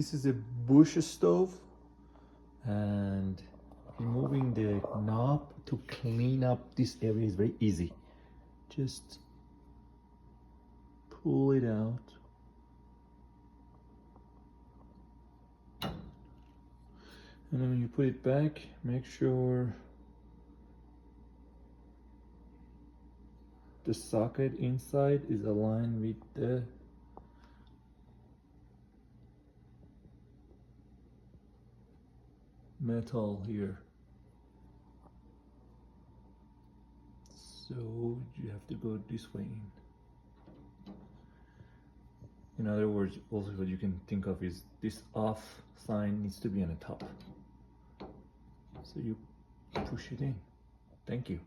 This is a Bosch stove, and removing the knob to clean up this area is very easy. Just pull it out. And then when you put it back, make sure the socket inside is aligned with the metal here. So you have to go this way in. other words, also what you can think of is this off sign needs to be on the top. So you push it in. Thank you.